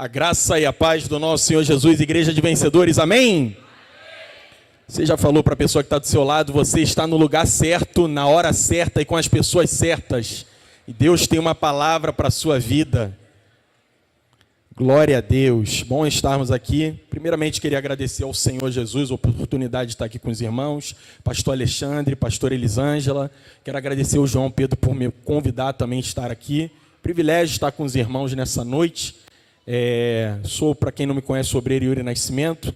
A graça e a paz do nosso Senhor Jesus, Igreja de Vencedores, amém? Você já falou para a pessoa que está do seu lado, você está no lugar certo, na hora certa e com as pessoas certas. E Deus tem uma palavra para a sua vida. Glória a Deus. Bom estarmos aqui. Primeiramente, queria agradecer ao Senhor Jesus a oportunidade de estar aqui com os irmãos, pastor Alexandre, pastor Elisângela. Quero agradecer ao João Pedro por me convidar também a estar aqui. Privilégio estar com os irmãos nessa noite. Sou, para quem não me conhece, obreiro Yuri Nascimento.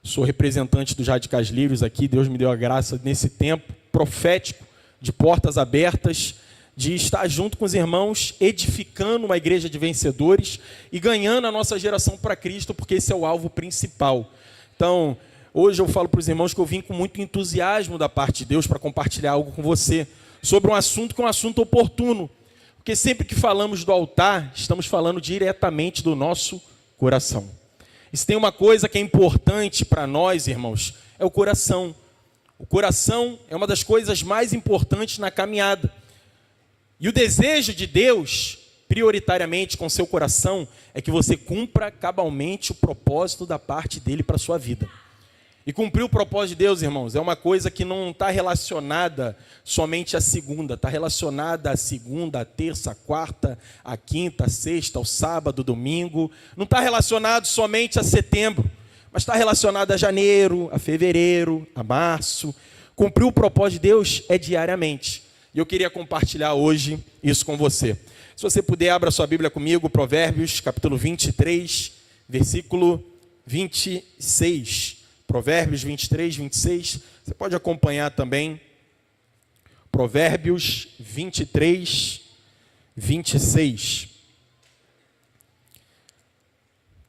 Sou representante dos Radicais Livres aqui. Deus me deu a graça nesse tempo profético, de portas abertas, de estar junto com os irmãos, edificando uma igreja de vencedores e ganhando a nossa geração para Cristo, porque esse é o alvo principal. Então, hoje eu falo para os irmãos que eu vim com muito entusiasmo da parte de Deus para compartilhar algo com você, sobre um assunto que é um assunto oportuno. Porque sempre que falamos do altar, estamos falando diretamente do nosso coração. E se tem uma coisa que é importante para nós, irmãos, é o coração. O coração é uma das coisas mais importantes na caminhada. E o desejo de Deus, prioritariamente com seu coração, é que você cumpra cabalmente o propósito da parte dele para a sua vida. E cumprir o propósito de Deus, irmãos, é uma coisa que não está relacionada somente à segunda, está relacionada à segunda, à terça, à quarta, à quinta, à sexta, ao sábado, domingo. Não está relacionado somente a setembro, mas está relacionado a janeiro, a fevereiro, a março. Cumprir o propósito de Deus é diariamente. E eu queria compartilhar hoje isso com você. Se você puder, abra sua Bíblia comigo, Provérbios, capítulo 23, versículo 26. Provérbios 23, 26. Você pode acompanhar também. Provérbios 23, 26.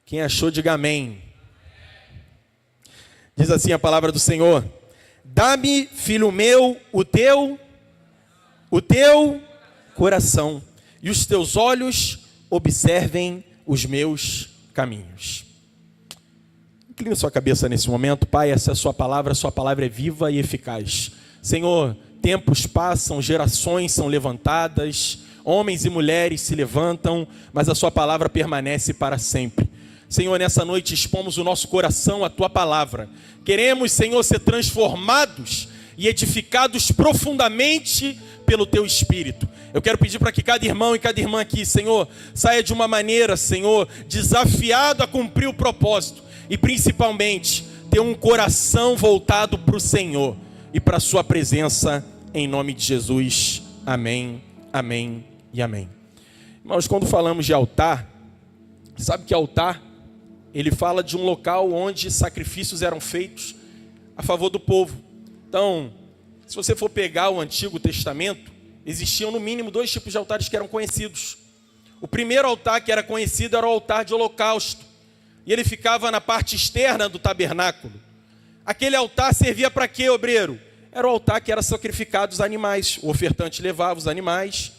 Quem achou, diga amém. Diz assim a palavra do Senhor: dá-me, filho meu, o teu coração, e os teus olhos observem os meus caminhos. Inclina sua cabeça nesse momento. Pai, essa é a sua palavra é viva e eficaz. Senhor, tempos passam, gerações são levantadas, homens e mulheres se levantam, mas a sua palavra permanece para sempre. Senhor, nessa noite expomos o nosso coração à tua palavra. Queremos, Senhor, ser transformados e edificados profundamente pelo teu Espírito. Eu quero pedir para que cada irmão e cada irmã aqui, Senhor, saia de uma maneira, Senhor, desafiado a cumprir o propósito. E principalmente, ter um coração voltado para o Senhor e para a sua presença, em nome de Jesus. Amém, amém e amém. Irmãos, quando falamos de altar, sabe que altar, ele fala de um local onde sacrifícios eram feitos a favor do povo. Então, se você for pegar o Antigo Testamento, existiam no mínimo dois tipos de altares que eram conhecidos. O primeiro altar que era conhecido era o altar de holocausto. E ele ficava na parte externa do tabernáculo. Aquele altar servia para quê, obreiro? Era o altar que era sacrificado os animais. O ofertante levava os animais,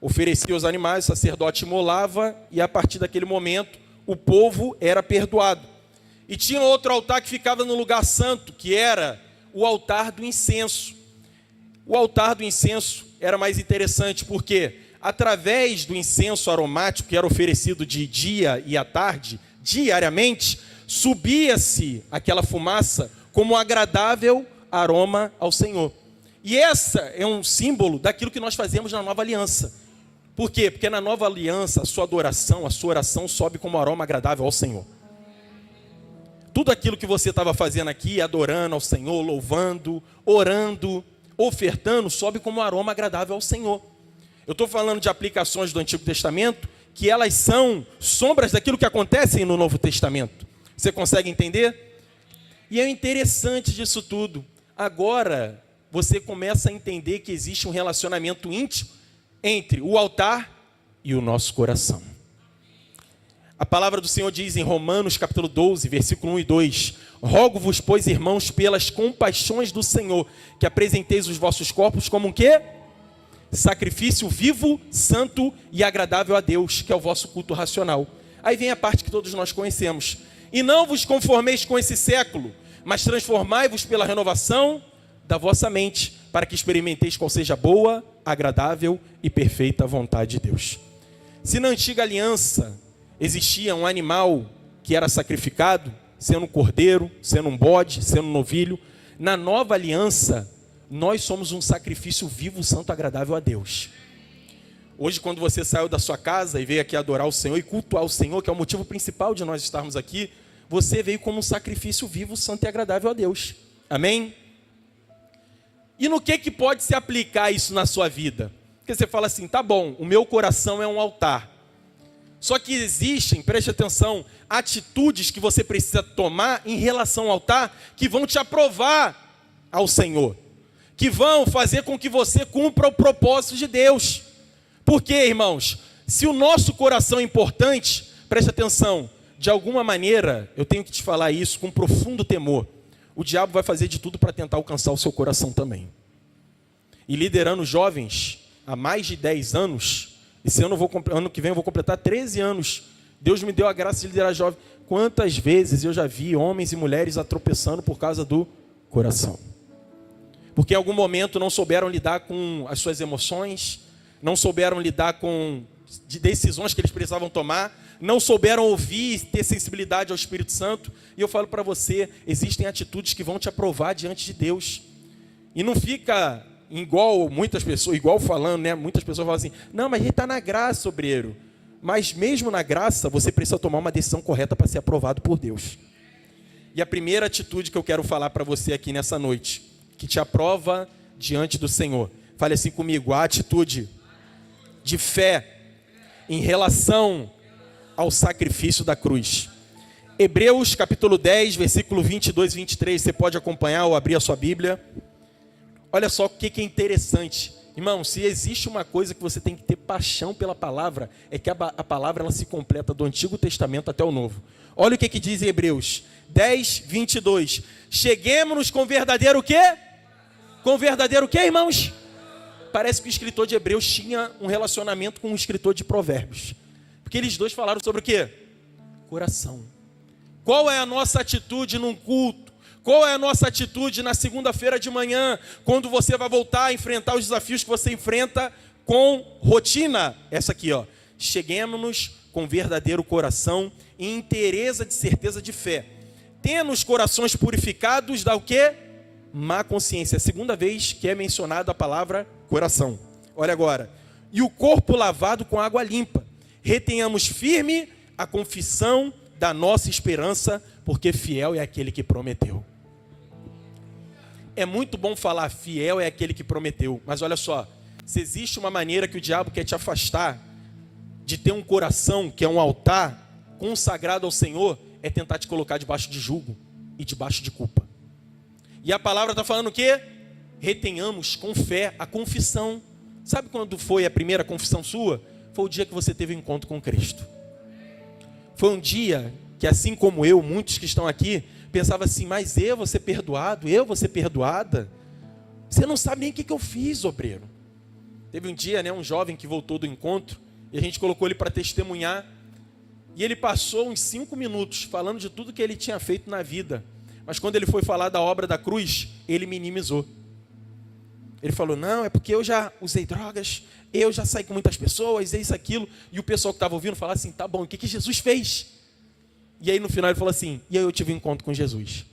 oferecia os animais, o sacerdote imolava, e a partir daquele momento o povo era perdoado. E tinha outro altar que ficava no lugar santo, que era o altar do incenso. O altar do incenso era mais interessante, porque através do incenso aromático que era oferecido de dia e à tarde, diariamente, subia-se aquela fumaça como um agradável aroma ao Senhor. E essa é um símbolo daquilo que nós fazemos na nova aliança. Por quê? Porque na nova aliança, a sua adoração, a sua oração sobe como aroma agradável ao Senhor. Tudo aquilo que você estava fazendo aqui, adorando ao Senhor, louvando, orando, ofertando, sobe como um aroma agradável ao Senhor. Eu estou falando de aplicações do Antigo Testamento, que elas são sombras daquilo que acontece no Novo Testamento. Você consegue entender? E é interessante disso tudo. Agora, você começa a entender que existe um relacionamento íntimo entre o altar e o nosso coração. A palavra do Senhor diz em Romanos capítulo 12, versículo 1 e 2: rogo-vos, pois, irmãos, pelas compaixões do Senhor, que apresenteis os vossos corpos como um quê? Sacrifício vivo, santo e agradável a Deus, que é o vosso culto racional. Aí vem a parte que todos nós conhecemos. E não vos conformeis com esse século, mas transformai-vos pela renovação da vossa mente, para que experimenteis qual seja a boa, agradável e perfeita vontade de Deus. Se na antiga aliança existia um animal que era sacrificado, sendo um cordeiro, sendo um bode, sendo um novilho. Na nova aliança, nós somos um sacrifício vivo, santo, agradável a Deus. Hoje, quando você saiu da sua casa e veio aqui adorar o Senhor e cultuar o Senhor, que é o motivo principal de nós estarmos aqui, você veio como um sacrifício vivo, santo e agradável a Deus. Amém? E no que pode se aplicar isso na sua vida? Porque você fala assim, tá bom, o meu coração é um altar. Só que existem, preste atenção, atitudes que você precisa tomar em relação ao altar que vão te aprovar ao Senhor, que vão fazer com que você cumpra o propósito de Deus. Por quê, irmãos? Se o nosso coração é importante, preste atenção, de alguma maneira, eu tenho que te falar isso com profundo temor, o diabo vai fazer de tudo para tentar alcançar o seu coração também. E liderando jovens há mais de 10 anos, esse ano, ano que vem eu vou completar 13 anos. Deus me deu a graça de liderar jovens. Quantas vezes eu já vi homens e mulheres tropeçando por causa do coração? Porque em algum momento não souberam lidar com as suas emoções, não souberam lidar com decisões que eles precisavam tomar, não souberam ouvir, ter sensibilidade ao Espírito Santo. E eu falo para você, existem atitudes que vão te aprovar diante de Deus. E não fica igual muitas pessoas, igual falando, né? Muitas pessoas falam assim, não, mas ele está na graça, obreiro. Mas mesmo na graça, você precisa tomar uma decisão correta para ser aprovado por Deus. E a primeira atitude que eu quero falar para você aqui nessa noite, que te aprova diante do Senhor. Fale assim comigo, a atitude de fé em relação ao sacrifício da cruz. Hebreus capítulo 10, versículo 22 e 23, você pode acompanhar ou abrir a sua Bíblia. Olha só o que é interessante. Irmão, se existe uma coisa que você tem que ter paixão pela palavra, é que a palavra ela se completa do Antigo Testamento até o Novo. Olha o que diz em Hebreus 10, 22. Cheguemos-nos com verdadeiro o quê? Com verdadeiro o quê, irmãos? Parece que o escritor de Hebreus tinha um relacionamento com o escritor de Provérbios. Porque eles dois falaram sobre o quê? Coração. Qual é a nossa atitude num culto? Qual é a nossa atitude na segunda-feira de manhã, quando você vai voltar a enfrentar os desafios que você enfrenta com rotina? Essa aqui, ó. Cheguemos-nos com verdadeiro coração e inteireza de certeza de fé. Tendo os corações purificados da o quê? Má consciência. É a segunda vez que é mencionada a palavra coração. Olha agora. E o corpo lavado com água limpa. Retenhamos firme a confissão da nossa esperança, porque fiel é aquele que prometeu. É muito bom falar fiel é aquele que prometeu, mas olha só, se existe uma maneira que o diabo quer te afastar de ter um coração que é um altar consagrado ao Senhor, é tentar te colocar debaixo de jugo e debaixo de culpa. E a palavra está falando o quê? Retenhamos com fé a confissão. Sabe quando foi a primeira confissão sua? Foi o dia que você teve um encontro com Cristo. Foi um dia que, assim como eu, muitos que estão aqui, pensavam assim, mas eu vou ser perdoado, eu vou ser perdoada. Você não sabe nem o que eu fiz, obreiro. Teve um dia, né, um jovem que voltou do encontro, e a gente colocou ele para testemunhar, e ele passou uns 5 minutos falando de tudo que ele tinha feito na vida. Mas quando ele foi falar da obra da cruz, ele minimizou. Ele falou, não, é porque eu já usei drogas, eu já saí com muitas pessoas, isso, aquilo. E o pessoal que estava ouvindo falava assim, tá bom, o que Jesus fez? E aí no final ele falou assim, e aí eu tive um encontro com Jesus.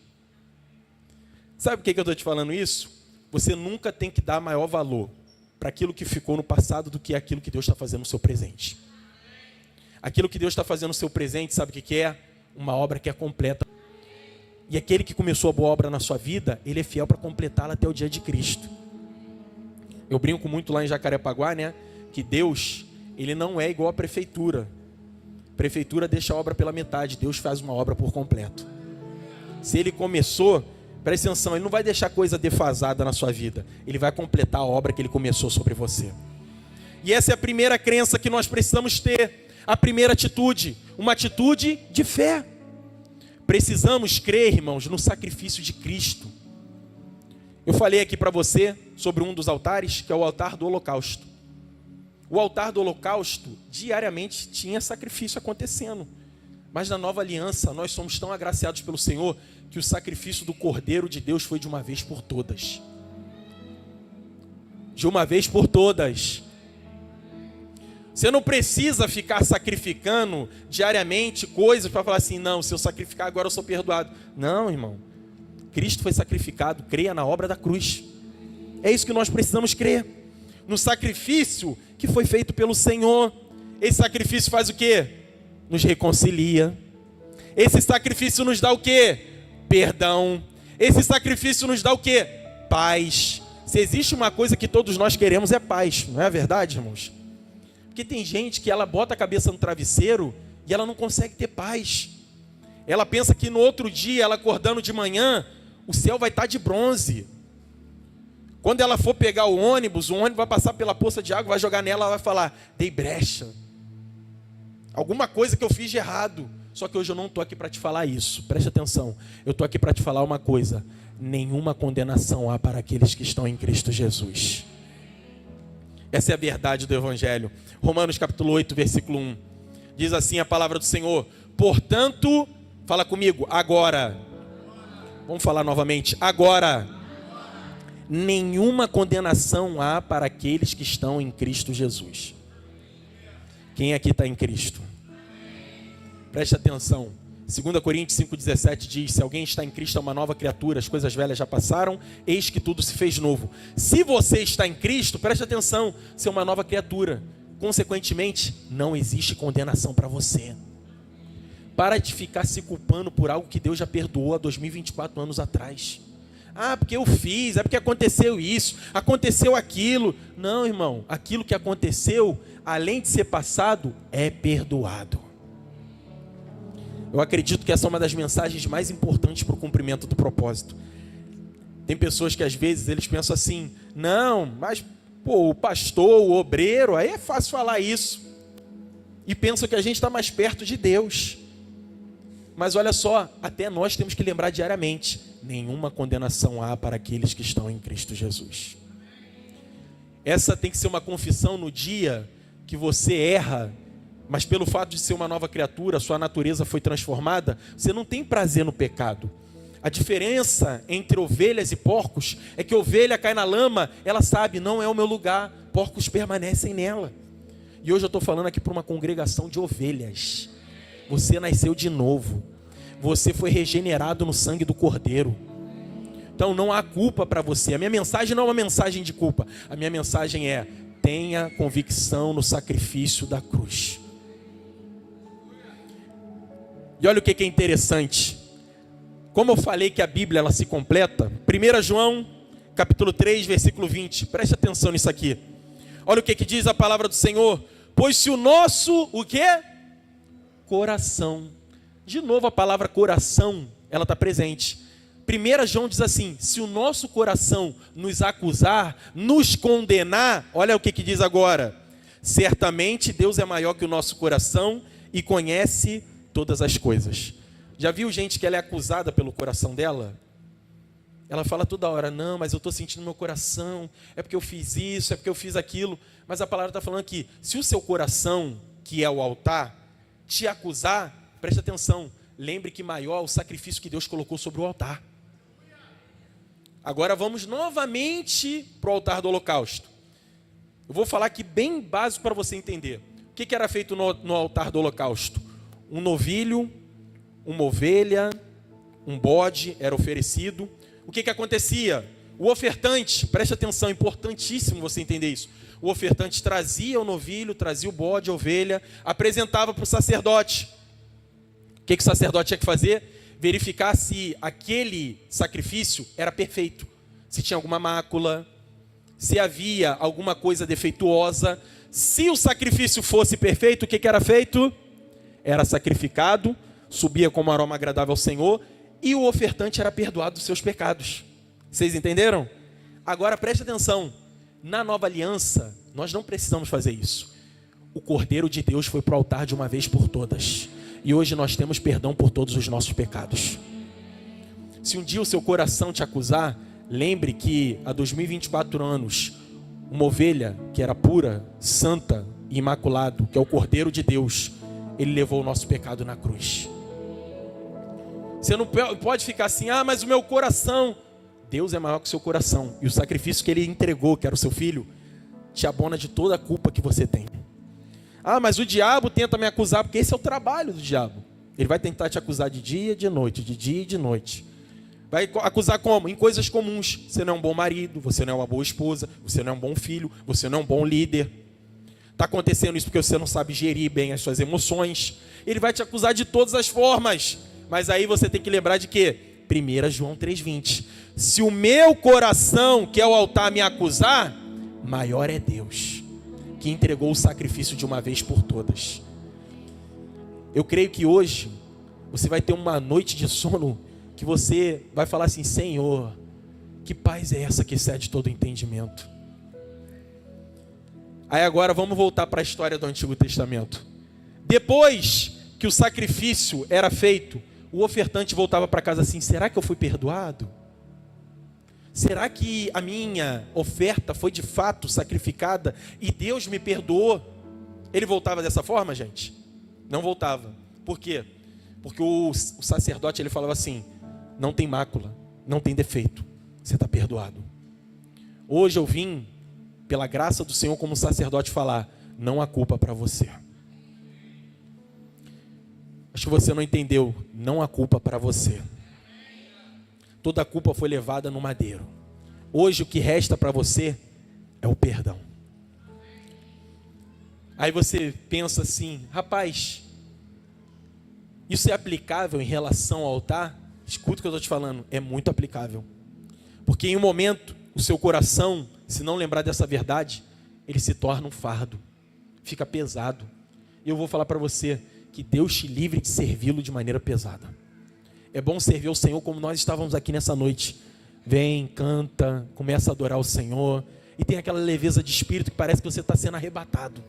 Sabe por que eu estou te falando isso? Você nunca tem que dar maior valor para aquilo que ficou no passado do que aquilo que Deus está fazendo no seu presente. Aquilo que Deus está fazendo no seu presente, sabe o que é? Uma obra que é completa. E aquele que começou a boa obra na sua vida, ele é fiel para completá-la até o dia de Cristo. Eu brinco muito lá em Jacarepaguá, né? Que Deus, ele não é igual à prefeitura. A prefeitura deixa a obra pela metade, Deus faz uma obra por completo. Se ele começou, presta atenção, ele não vai deixar coisa defasada na sua vida. Ele vai completar a obra que ele começou sobre você. E essa é a primeira crença que nós precisamos ter. A primeira atitude, uma atitude de fé. Precisamos crer, irmãos, no sacrifício de Cristo. Eu falei aqui para você sobre um dos altares, que é o altar do holocausto. O altar do holocausto, diariamente, tinha sacrifício acontecendo. Mas na nova aliança, nós somos tão agraciados pelo Senhor, que o sacrifício do Cordeiro de Deus foi de uma vez por todas. De uma vez por todas. Você não precisa ficar sacrificando diariamente coisas para falar assim, não, se eu sacrificar agora eu sou perdoado. Não, irmão. Cristo foi sacrificado, creia na obra da cruz. É isso que nós precisamos crer. No sacrifício que foi feito pelo Senhor. Esse sacrifício faz o quê? Nos reconcilia. Esse sacrifício nos dá o quê? Perdão. Esse sacrifício nos dá o quê? Paz. Se existe uma coisa que todos nós queremos é paz. Não é verdade, irmãos? Porque tem gente que ela bota a cabeça no travesseiro e ela não consegue ter paz. Ela pensa que no outro dia, ela acordando de manhã, o céu vai estar de bronze. Quando ela for pegar o ônibus vai passar pela poça de água, vai jogar nela, ela vai falar, dei brecha. Alguma coisa que eu fiz de errado. Só que hoje eu não estou aqui para te falar isso. Preste atenção. Eu estou aqui para te falar uma coisa. Nenhuma condenação há para aqueles que estão em Cristo Jesus. Essa é a verdade do Evangelho. Romanos capítulo 8, versículo 1. Diz assim a palavra do Senhor. Portanto, fala comigo, agora. Vamos falar novamente. Agora. Nenhuma condenação há para aqueles que estão em Cristo Jesus. Quem aqui está em Cristo? Preste atenção. 2 Coríntios 5,17 diz, se alguém está em Cristo é uma nova criatura, as coisas velhas já passaram, eis que tudo se fez novo. Se você está em Cristo, preste atenção, você é uma nova criatura. Consequentemente, não existe condenação para você. Para de ficar se culpando por algo que Deus já perdoou há 2024 anos atrás. Ah, porque eu fiz, é porque aconteceu isso, aconteceu aquilo. Não, irmão, aquilo que aconteceu, além de ser passado, é perdoado. Eu acredito que essa é uma das mensagens mais importantes para o cumprimento do propósito. Tem pessoas que às vezes eles pensam assim, não, mas pô, o pastor, o obreiro, aí é fácil falar isso. E pensam que a gente está mais perto de Deus. Mas olha só, até nós temos que lembrar diariamente, nenhuma condenação há para aqueles que estão em Cristo Jesus. Essa tem que ser uma confissão no dia que você erra, mas pelo fato de ser uma nova criatura, sua natureza foi transformada, você não tem prazer no pecado. A diferença entre ovelhas e porcos é que ovelha cai na lama, ela sabe, não é o meu lugar, porcos permanecem nela. E hoje eu estou falando aqui para uma congregação de ovelhas. Você nasceu de novo, você foi regenerado no sangue do Cordeiro. Então não há culpa para você. A minha mensagem não é uma mensagem de culpa, a minha mensagem é, tenha convicção no sacrifício da cruz. E olha o que é interessante. Como eu falei que a Bíblia ela se completa, 1 João, capítulo 3, versículo 20. Preste atenção nisso aqui. Olha o que diz a palavra do Senhor. Pois se o nosso, o quê? Coração. De novo a palavra coração, ela está presente. 1 João diz assim, se o nosso coração nos acusar, nos condenar, olha o que diz agora. Certamente Deus é maior que o nosso coração e conhece todas as coisas. Já viu gente que ela é acusada pelo coração dela? Ela fala toda hora, não, mas eu estou sentindo no meu coração, é porque eu fiz isso, é porque eu fiz aquilo. Mas a palavra está falando aqui, se o seu coração, que é o altar, te acusar, preste atenção, lembre que maior é o sacrifício que Deus colocou sobre o altar. Agora vamos novamente para o altar do holocausto. Eu vou falar aqui bem básico para você entender. O que era feito no altar do holocausto? Um novilho, uma ovelha, um bode era oferecido. O que acontecia? O ofertante, preste atenção, importantíssimo você entender isso. O ofertante trazia o novilho, trazia o bode, a ovelha, apresentava para o sacerdote. O que o sacerdote tinha que fazer? Verificar se aquele sacrifício era perfeito. Se tinha alguma mácula, se havia alguma coisa defeituosa. Se o sacrifício fosse perfeito, o que era feito? Era sacrificado, subia como aroma agradável ao Senhor, e o ofertante era perdoado dos seus pecados. Vocês entenderam? Agora preste atenção, na nova aliança, nós não precisamos fazer isso. O Cordeiro de Deus foi para o altar de uma vez por todas, e hoje nós temos perdão por todos os nossos pecados. Se um dia o seu coração te acusar, lembre que há 2024 anos, uma ovelha que era pura, santa e imaculado, que é o Cordeiro de Deus, ele levou o nosso pecado na cruz. Você não pode ficar assim, mas o meu coração... Deus é maior que o seu coração. E o sacrifício que Ele entregou, que era o seu filho, te abona de toda a culpa que você tem. Ah, mas o diabo tenta me acusar, porque esse é o trabalho do diabo. Ele vai tentar te acusar de dia e de noite, de dia e de noite. Vai acusar como? Em coisas comuns. Você não é um bom marido, você não é uma boa esposa, você não é um bom filho, você não é um bom líder. Está acontecendo isso porque você não sabe gerir bem as suas emoções. Ele vai te acusar de todas as formas. Mas aí você tem que lembrar de quê? 1 João 3,20. Se o meu coração, que é o altar, me acusar, maior é Deus, que entregou o sacrifício de uma vez por todas. Eu creio que hoje você vai ter uma noite de sono que você vai falar assim: Senhor, que paz é essa que excede todo entendimento? Aí agora vamos voltar para a história do Antigo Testamento. Depois que o sacrifício era feito, o ofertante voltava para casa assim: será que eu fui perdoado? Será que a minha oferta foi de fato sacrificada e Deus me perdoou? Ele voltava dessa forma, gente? Não voltava. Por quê? Porque o sacerdote ele falava assim: não tem mácula, não tem defeito, você está perdoado. Hoje eu vim, pela graça do Senhor, como sacerdote, falar: não há culpa para você. Acho que você não entendeu. Não há culpa para você. Toda a culpa foi levada no madeiro. Hoje o que resta para você é o perdão. Aí você pensa assim: rapaz, isso é aplicável em relação ao altar? Escuta o que eu estou te falando, é muito aplicável. Porque em um momento, o seu coração, se não lembrar dessa verdade, ele se torna um fardo, fica pesado. E eu vou falar para você que Deus te livre de servi-lo de maneira pesada. É bom servir ao Senhor como nós estávamos aqui nessa noite. Vem, canta, começa a adorar o Senhor, e tem aquela leveza de espírito que parece que você está sendo arrebatado.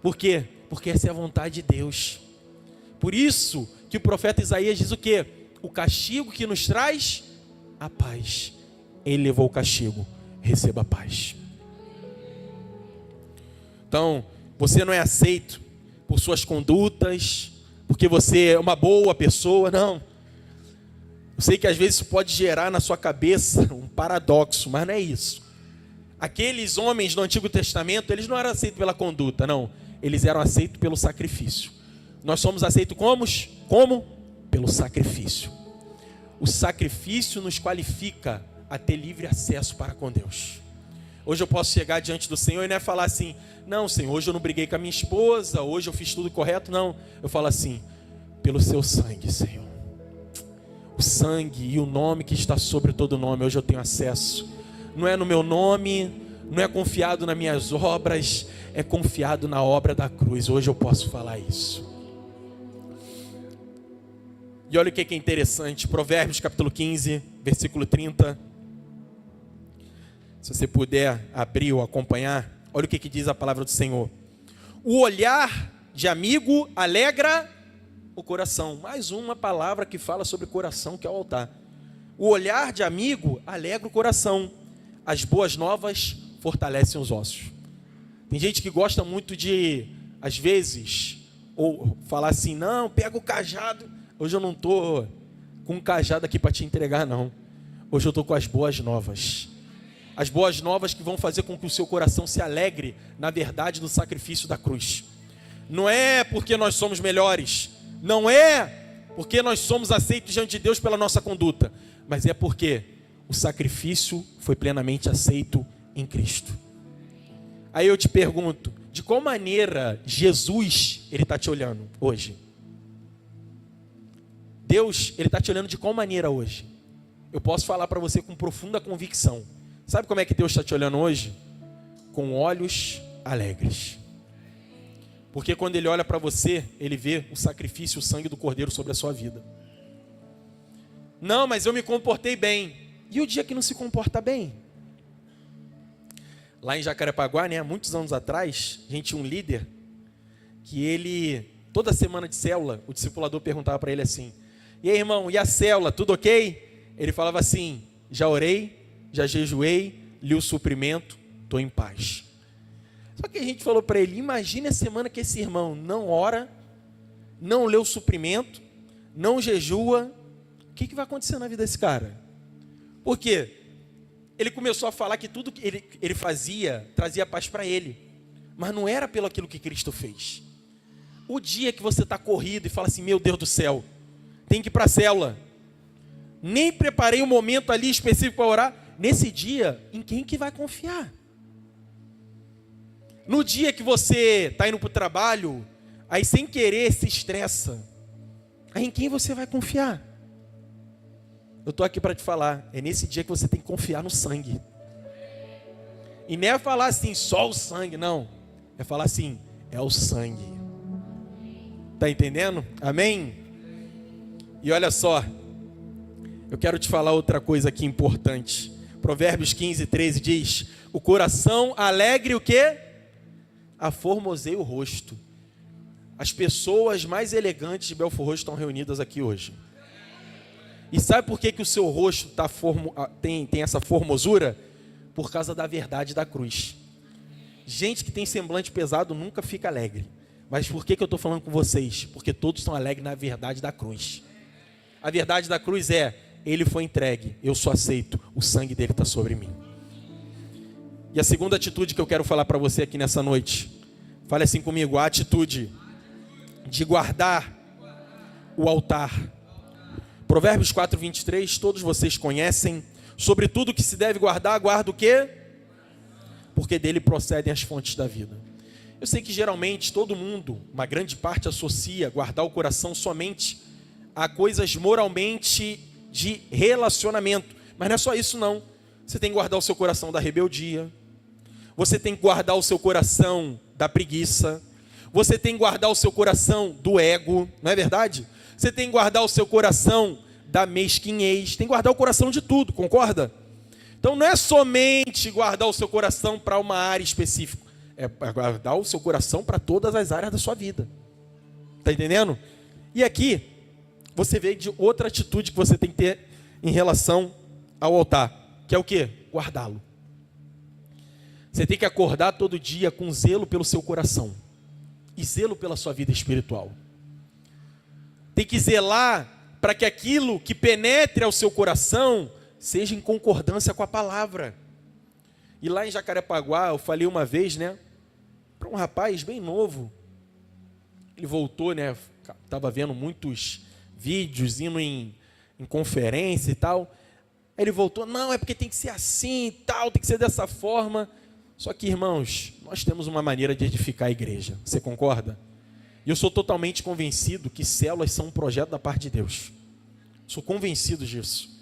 Por quê? Porque essa é a vontade de Deus. Por isso que o profeta Isaías diz o quê? O castigo que nos traz a paz. Ele levou o castigo, receba a paz. Então, você não é aceito por suas condutas, porque você é uma boa pessoa, não. Eu sei que às vezes isso pode gerar na sua cabeça um paradoxo, mas não é isso. Aqueles homens do Antigo Testamento, eles não eram aceitos pela conduta, não. Eles eram aceitos pelo sacrifício. Nós somos aceitos como? Pelo sacrifício. O sacrifício nos qualifica a ter livre acesso para com Deus. Hoje eu posso chegar diante do Senhor e não é falar assim: não, Senhor, hoje eu não briguei com a minha esposa, hoje eu fiz tudo correto. Não, eu falo assim: pelo seu sangue, Senhor. O sangue e o nome que está sobre todo nome, hoje eu tenho acesso. Não é no meu nome, não é confiado nas minhas obras, é confiado na obra da cruz. Hoje eu posso falar isso. E olha o que é interessante, Provérbios capítulo 15, versículo 30. Se você puder abrir ou acompanhar, olha o que diz a palavra do Senhor. O olhar de amigo alegra o coração. Mais uma palavra que fala sobre coração, que é o altar. O olhar de amigo alegra o coração. As boas novas fortalecem os ossos. Tem gente que gosta muito de, às vezes, ou falar assim: não, pega o cajado. Hoje eu não estou com um cajado aqui para te entregar, não. Hoje eu estou com as boas novas. As boas novas que vão fazer com que o seu coração se alegre na verdade do sacrifício da cruz. Não é porque nós somos melhores, não é porque nós somos aceitos diante de Deus pela nossa conduta, mas é porque o sacrifício foi plenamente aceito em Cristo. Aí eu te pergunto, de qual maneira Jesus ele está te olhando hoje? Deus, ele está te olhando de qual maneira hoje? Eu posso falar para você com profunda convicção. Sabe como é que Deus está te olhando hoje? Com olhos alegres. Porque quando Ele olha para você, Ele vê o sacrifício, o sangue do Cordeiro sobre a sua vida. Não, mas eu me comportei bem. E o dia que não se comporta bem? Lá em Jacarepaguá, né, muitos anos atrás, a gente tinha um líder que ele, toda semana de célula, o discipulador perguntava para ele assim: e aí, irmão, e a célula, tudo ok? Ele falava assim: já orei, já jejuei, li o suprimento, estou em paz. Só que a gente falou para ele: imagine a semana que esse irmão não ora, não lê o suprimento, não jejua, o que vai acontecer na vida desse cara? Por quê? Ele começou a falar que tudo que ele fazia trazia paz para ele. mas não era pelo aquilo que Cristo fez. O dia que você está corrido e fala assim, meu Deus do céu, tem que ir para a célula. Nem preparei um momento ali específico para orar. Nesse dia, em quem que vai confiar? No dia que você está indo para o trabalho, aí sem querer se estressa, aí em quem você vai confiar? Eu estou aqui para te falar, é nesse dia que você tem que confiar no sangue. E não é falar assim, só o sangue, não. É falar assim, é o sangue. Está entendendo? Amém? E olha só, eu quero te falar outra coisa aqui importante. Provérbios 15, 13 diz, o coração alegre o quê? Aformoseia o rosto. As pessoas mais elegantes de Belfor Roxo estão reunidas aqui hoje. E sabe por que o seu rosto tem essa formosura? Por causa da verdade da cruz. Gente que tem semblante pesado nunca fica alegre. Mas por que eu estou falando com vocês? Porque todos estão alegres na verdade da cruz. A verdade da cruz é, ele foi entregue, eu só aceito, o sangue dele está sobre mim. E a segunda atitude que eu quero falar para você aqui nessa noite, fale assim comigo, a atitude de guardar o altar. Provérbios 4, 23, todos vocês conhecem, sobre tudo que se deve guardar, guarda o quê? Porque dele procedem as fontes da vida. Eu sei que geralmente todo mundo, uma grande parte associa guardar o coração somente a coisas moralmente de relacionamento, mas não é só isso não. Você tem que guardar o seu coração da rebeldia, você tem que guardar o seu coração da preguiça, você tem que guardar o seu coração do ego, não é verdade? Você tem que guardar o seu coração da mesquinhez, tem que guardar o coração de tudo, concorda? Então não é somente guardar o seu coração para uma área específica, é guardar o seu coração para todas as áreas da sua vida. Está entendendo? E aqui, você vê de outra atitude que você tem que ter em relação ao altar, que é o quê? Guardá-lo. Você tem que acordar todo dia com zelo pelo seu coração e zelo pela sua vida espiritual. Tem que zelar para que aquilo que penetre ao seu coração seja em concordância com a palavra. E lá em Jacarepaguá, eu falei uma vez, para um rapaz bem novo. Ele voltou, estava vendo muitos vídeos, indo em conferência e tal. Aí ele voltou, não, é porque tem que ser assim e tal, tem que ser dessa forma. Só que, irmãos, nós temos uma maneira de edificar a igreja. Você concorda? E eu sou totalmente convencido que células são um projeto da parte de Deus. Sou convencido disso.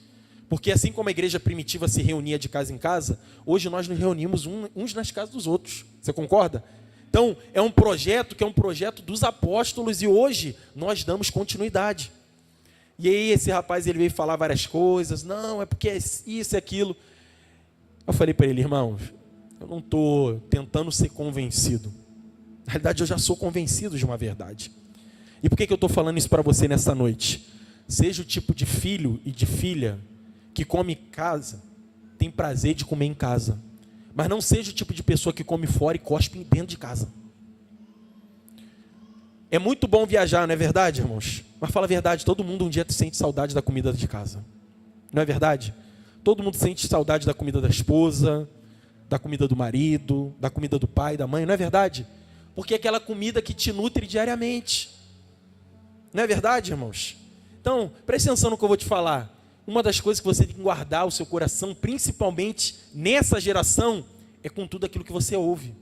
Porque assim como a igreja primitiva se reunia de casa em casa, hoje nós nos reunimos uns nas casas dos outros. Você concorda? Então, é um projeto que é um projeto dos apóstolos e hoje nós damos continuidade. E aí esse rapaz ele veio falar várias coisas, não, é porque é isso e aquilo. Eu falei para ele, irmãos, eu não estou tentando ser convencido. Na realidade, eu já sou convencido de uma verdade. E por que eu estou falando isso para você nessa noite? Seja o tipo de filho e de filha que come em casa, tem prazer de comer em casa. Mas não seja o tipo de pessoa que come fora e cospe dentro de casa. É muito bom viajar, não é verdade, irmãos? Mas fala a verdade, todo mundo um dia sente saudade da comida de casa. Não é verdade? Todo mundo sente saudade da comida da esposa, da comida do marido, da comida do pai, da mãe, não é verdade? Porque é aquela comida que te nutre diariamente. Não é verdade, irmãos? Então, preste atenção no que eu vou te falar. Uma das coisas que você tem que guardar o seu coração, principalmente nessa geração, é com tudo aquilo que você ouve.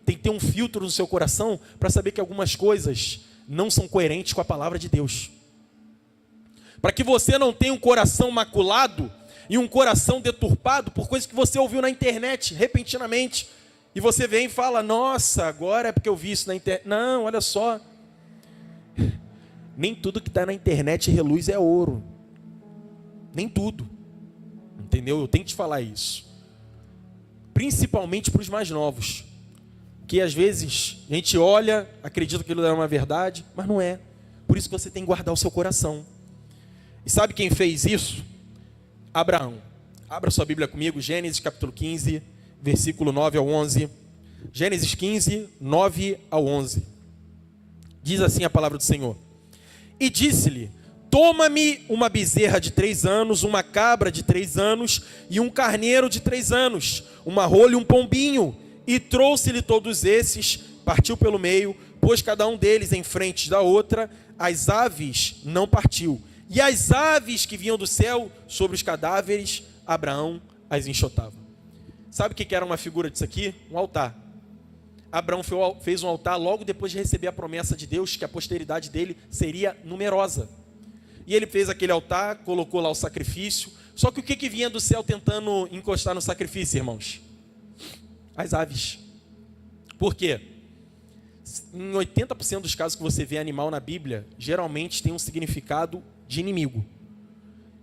Tem que ter um filtro no seu coração para saber que algumas coisas não são coerentes com a palavra de Deus. Para que você não tenha um coração maculado e um coração deturpado por coisas que você ouviu na internet, repentinamente. E você vem e fala, nossa, agora é porque eu vi isso na internet. Não, olha só. Nem tudo que está na internet reluz é ouro. Nem tudo. Entendeu? Eu tenho que te falar isso. Principalmente para os mais novos. Que às vezes a gente olha, acredita que aquilo é uma verdade, mas não é. Por isso que você tem que guardar o seu coração. E sabe quem fez isso? Abraão. Abra sua Bíblia comigo, Gênesis capítulo 15, versículo 9 ao 11. Gênesis 15, 9 ao 11. Diz assim a palavra do Senhor. E disse-lhe, toma-me uma bezerra de 3 anos, uma cabra de 3 anos e um carneiro de 3 anos, uma rola e um pombinho. E trouxe-lhe todos esses, partiu pelo meio, pôs cada um deles em frente da outra, as aves não partiu. E as aves que vinham do céu sobre os cadáveres, Abraão as enxotava. Sabe o que era uma figura disso aqui? Um altar. Abraão fez um altar logo depois de receber a promessa de Deus, que a posteridade dele seria numerosa. E ele fez aquele altar, colocou lá o sacrifício. Só que o que vinha do céu tentando encostar no sacrifício, irmãos? As aves. Por quê? Em 80% dos casos que você vê animal na Bíblia, geralmente tem um significado de inimigo.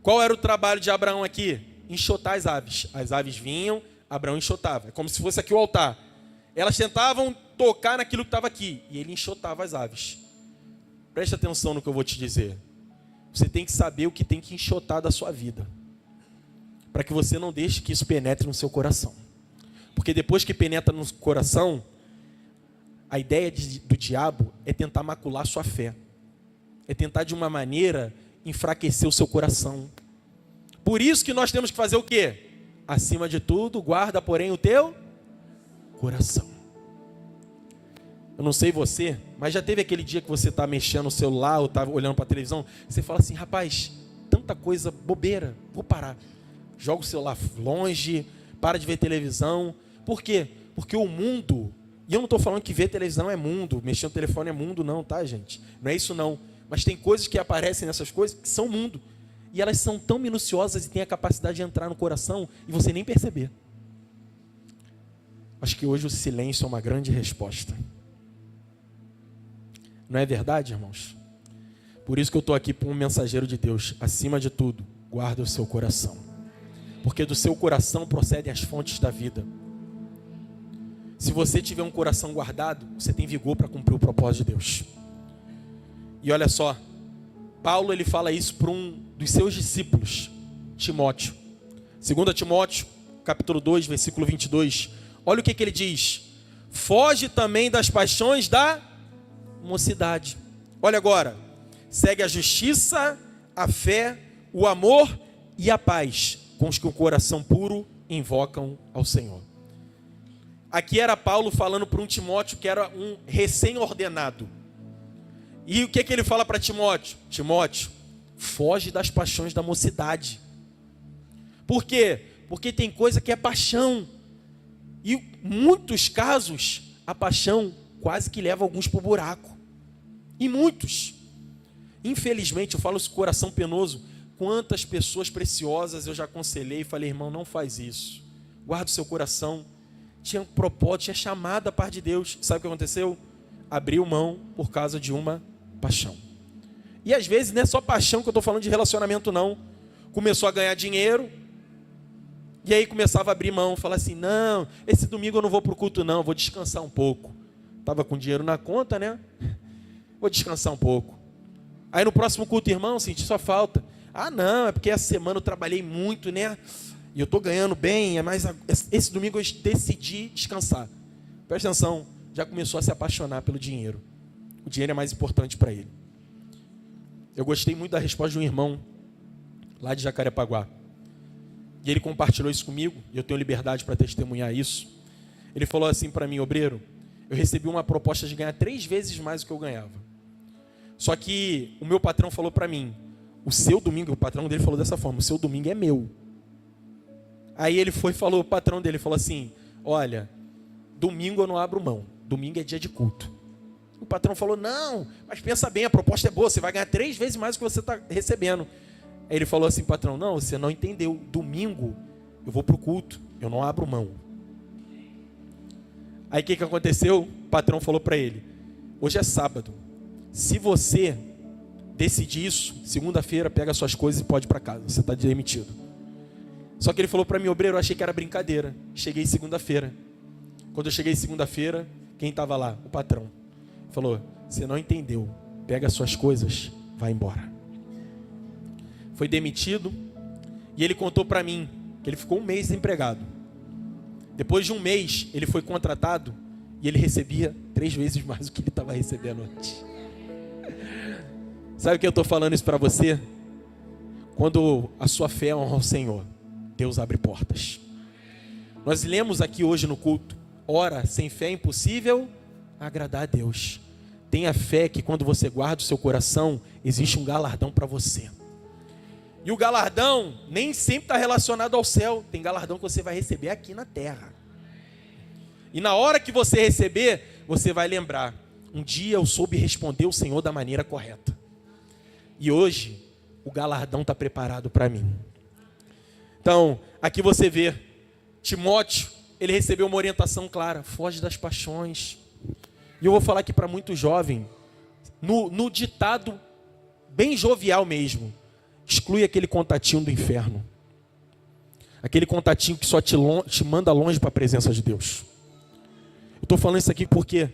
Qual era o trabalho de Abraão aqui? Enxotar as aves. As aves vinham, Abraão enxotava. É como se fosse aqui o altar. Elas tentavam tocar naquilo que estava aqui, e ele enxotava as aves. Preste atenção no que eu vou te dizer. Você tem que saber o que tem que enxotar da sua vida, para que você não deixe que isso penetre no seu coração. Porque depois que penetra no coração, a ideia do diabo é tentar macular sua fé. É tentar de uma maneira enfraquecer o seu coração. Por isso que nós temos que fazer o quê? Acima de tudo, guarda, porém, o teu coração. Eu não sei você, mas já teve aquele dia que você está mexendo no celular ou está olhando para a televisão, você fala assim, rapaz, tanta coisa bobeira, vou parar. Joga o celular longe, para de ver televisão. Por quê? Porque o mundo, e eu não estou falando que ver televisão é mundo, mexer no telefone é mundo não, tá, gente? Não é isso não. Mas tem coisas que aparecem nessas coisas que são mundo. E elas são tão minuciosas e têm a capacidade de entrar no coração e você nem perceber. Acho que hoje o silêncio é uma grande resposta. Não é verdade, irmãos? Por isso que eu estou aqui como um mensageiro de Deus. Acima de tudo, guarda o seu coração. Porque do seu coração procedem as fontes da vida. Se você tiver um coração guardado, você tem vigor para cumprir o propósito de Deus. E olha só, Paulo ele fala isso para um dos seus discípulos, Timóteo. 2 Timóteo, capítulo 2, versículo 22. Olha o que ele diz. Foge também das paixões da mocidade. Olha agora. Segue a justiça, a fé, o amor e a paz, com os que o coração puro invocam ao Senhor. Aqui era Paulo falando para um Timóteo que era um recém-ordenado. E o que ele fala para Timóteo? Timóteo, foge das paixões da mocidade. Por quê? Porque tem coisa que é paixão. E em muitos casos, a paixão quase que leva alguns para o buraco. E muitos. Infelizmente, eu falo isso com coração penoso. Quantas pessoas preciosas eu já aconselhei e falei, irmão, não faz isso. Guarda o seu coração. Tinha um propósito, tinha chamado a parte de Deus. Sabe o que aconteceu? Abriu mão por causa de uma paixão. E às vezes não é só paixão que eu estou falando de relacionamento não. Começou a ganhar dinheiro. E aí começava a abrir mão. Falar assim, não, esse domingo eu não vou para o culto não. Vou descansar um pouco. Estava com dinheiro na conta, né? Vou descansar um pouco. Aí no próximo culto, irmão, senti só falta. Ah não, é porque essa semana eu trabalhei muito, né? E eu estou ganhando bem, mas esse domingo eu decidi descansar. Presta atenção, já começou a se apaixonar pelo dinheiro. O dinheiro é mais importante para ele. Eu gostei muito da resposta de um irmão lá de Jacarepaguá. E ele compartilhou isso comigo, e eu tenho liberdade para testemunhar isso. Ele falou assim para mim, obreiro, eu recebi uma proposta de ganhar 3 vezes mais do que eu ganhava. Só que o meu patrão falou para mim, o seu domingo, o patrão dele falou dessa forma, o seu domingo é meu. Aí ele foi e falou, o patrão dele falou assim, olha, domingo eu não abro mão, domingo é dia de culto. O patrão falou, não, mas pensa bem, a proposta é boa, você vai ganhar 3 vezes mais do que você está recebendo. Aí ele falou assim, patrão, não, você não entendeu, domingo eu vou para o culto, eu não abro mão. Aí o que aconteceu? O patrão falou para ele, hoje é sábado, se você decidir isso, segunda-feira pega suas coisas e pode ir para casa, você está demitido. Só que ele falou para mim, obreiro, eu achei que era brincadeira. Cheguei segunda-feira. Quando eu cheguei segunda-feira, quem estava lá? O patrão. Falou, você não entendeu. Pega suas coisas, vai embora. Foi demitido. E ele contou para mim que ele ficou 1 mês desempregado. Depois de 1 mês, ele foi contratado e ele recebia 3 vezes mais do que ele estava recebendo antes. Sabe o que eu estou falando isso para você? Quando a sua fé honra ao Senhor, Deus abre portas. Nós lemos aqui hoje no culto Ora, sem fé é impossível agradar a Deus. Tenha fé que quando você guarda o seu coração, existe um galardão para você. E o galardão nem sempre está relacionado ao céu. Tem galardão que você vai receber aqui na terra. E na hora que você receber, você vai lembrar: um dia eu soube responder o Senhor da maneira correta. E hoje, o galardão está preparado para mim. Então, aqui você vê, Timóteo, ele recebeu uma orientação clara: foge das paixões. E eu vou falar aqui para muito jovem, no ditado bem jovial mesmo: exclui aquele contatinho do inferno. Aquele contatinho que só te manda longe para a presença de Deus. Eu estou falando isso aqui por quê?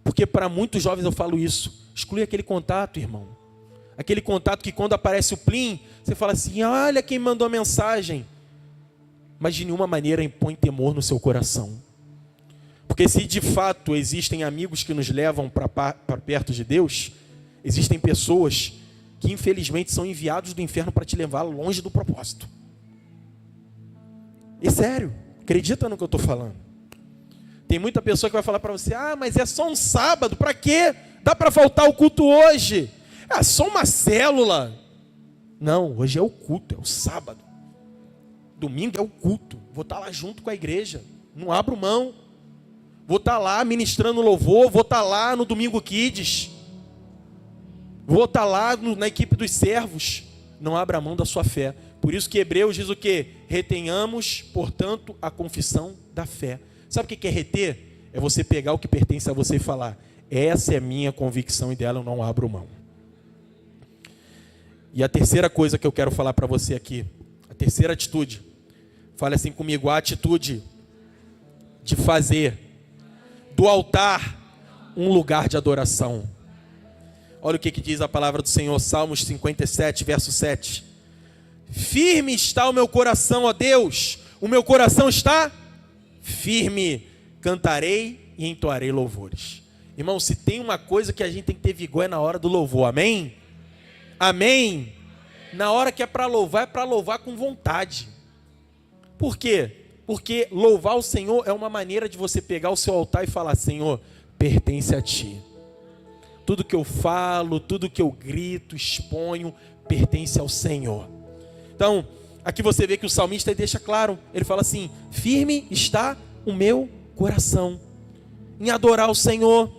Porque para muitos jovens eu falo isso: exclui aquele contato, irmão. Aquele contato que quando aparece o plim, você fala assim: olha quem mandou a mensagem. Mas de nenhuma maneira impõe temor no seu coração. Porque se de fato existem amigos que nos levam para perto de Deus, existem pessoas que infelizmente são enviados do inferno para te levar longe do propósito. É sério, acredita no que eu estou falando. Tem muita pessoa que vai falar para você: ah, mas é só um sábado, para quê? Dá para faltar o culto hoje. É só uma célula. Não, hoje é o culto, é o sábado. Domingo é o culto. Vou estar lá junto com a igreja, não abro mão. Vou estar lá ministrando louvor, vou estar lá no Domingo Kids. Vou estar lá na equipe dos servos. Não abra mão da sua fé. Por isso que Hebreus diz o quê? Retenhamos, portanto, a confissão da fé. Sabe o que é reter? É você pegar o que pertence a você e falar: essa é a minha convicção e dela eu não abro mão. E a terceira coisa que eu quero falar para você aqui, a terceira atitude, fale assim comigo: a atitude de fazer do altar um lugar de adoração. Olha o que diz a palavra do Senhor, Salmos 57, verso 7. Firme está o meu coração, ó Deus, o meu coração está firme, cantarei e entoarei louvores. Irmão, se tem uma coisa que a gente tem que ter vigor é na hora do louvor, amém? Amém? Na hora que é para louvar com vontade. Por quê? Porque louvar o Senhor é uma maneira de você pegar o seu altar e falar: Senhor, pertence a Ti. Tudo que eu falo, tudo que eu grito, exponho, pertence ao Senhor. Então, aqui você vê que o salmista deixa claro, ele fala assim: firme está o meu coração em adorar o Senhor.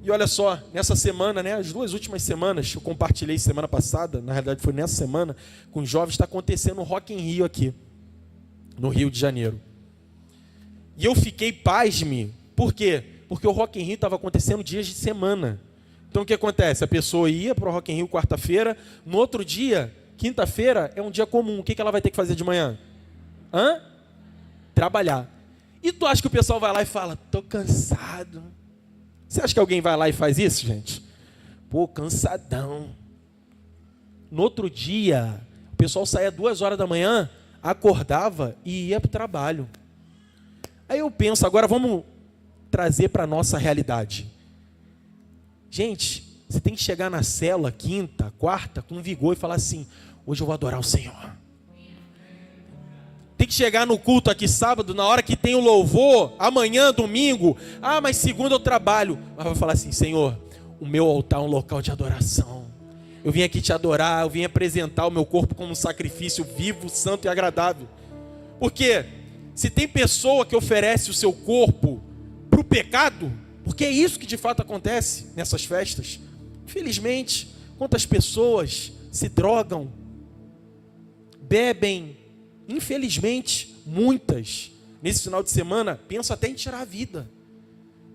E olha só, nessa semana, as 2 últimas semanas, eu compartilhei semana passada, na realidade foi nessa semana, com os jovens, está acontecendo um Rock in Rio aqui, no Rio de Janeiro. E eu fiquei pasme. Por quê? Porque o Rock in Rio estava acontecendo dias de semana. Então o que acontece? A pessoa ia para o Rock in Rio quarta-feira, no outro dia, quinta-feira, é um dia comum. O que ela vai ter que fazer de manhã? Trabalhar. E tu acha que o pessoal vai lá e fala: tô cansado. Você acha que alguém vai lá e faz isso, gente? Pô, cansadão. No outro dia, o pessoal saía 2 horas da manhã, acordava e ia para o trabalho. Aí eu penso, agora vamos trazer para a nossa realidade. Gente, você tem que chegar na célula, quinta, quarta, com vigor e falar assim: hoje eu vou adorar o Senhor. Tem que chegar no culto aqui sábado, na hora que tem o louvor, amanhã, domingo, mas segunda eu trabalho. Mas vai falar assim: Senhor, o meu altar é um local de adoração. Eu vim aqui te adorar, eu vim apresentar o meu corpo como um sacrifício vivo, santo e agradável. Porque se tem pessoa que oferece o seu corpo para o pecado, porque é isso que de fato acontece nessas festas. Infelizmente, quantas pessoas se drogam, bebem, infelizmente, muitas, nesse final de semana, pensam até em tirar a vida.